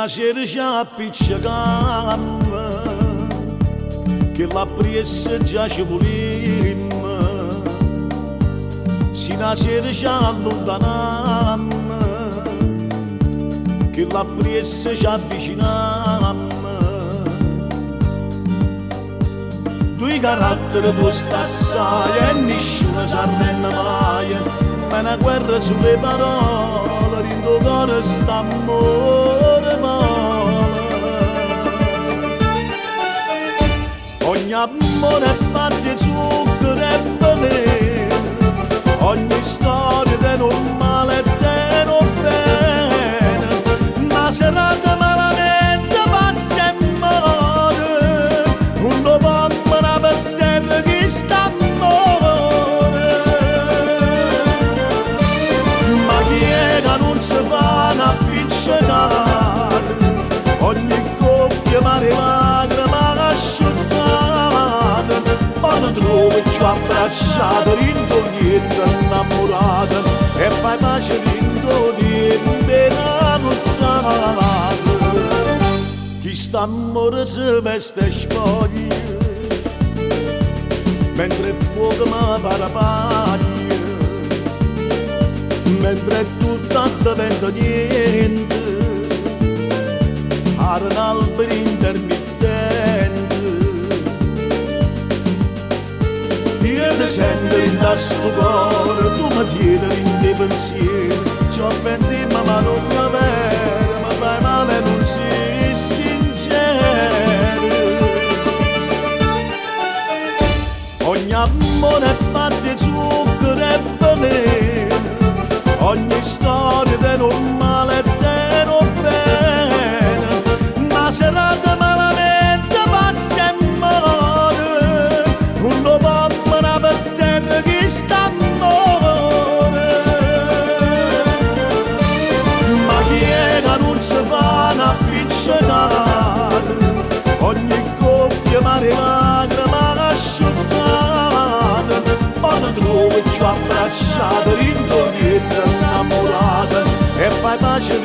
a sera ci appicciacammo, che la pressa già ci volimmo, sino a sera ci allontanammo, che la pressa ci avvicinammo. Due caratteri tu sta assai e nessuno si arrende mai, ma una guerra sulle parole, rindo cuore sta amore male. Ogni amore è fatto di zucchero e veleno, ogni storia di non male e di non bene, una serata malamente passa e muore, un dopo per terra chi sta amore. Ma chi è che non si fa una picciata, ogni coppia mare lacrima asciugata, quando trovi giù abbracciato rindoglietto innamorato e fai pace rindoglietto innamorato. Chi sta amore si veste spoglia, mentre il fuoco mi parapaglia, mentre è tutto diventa niente, ad un albero intermittente. Io ti sento in questo cuore, tu mi tieni in dei pensieri, ci offendiamo ma non è vero, ma fai male non sei sincero. Ogni amore è fatto di zucchero e veleno, ogni storia di non male e di non bene, una serata malamente passa e muore, un dopo per terra chi sta amore. Ma chi è che non si fa una picciata, ogni coppia mare lacrima asciugata, quando trovi giù abbracciato rindoglietto innamorato e fai pace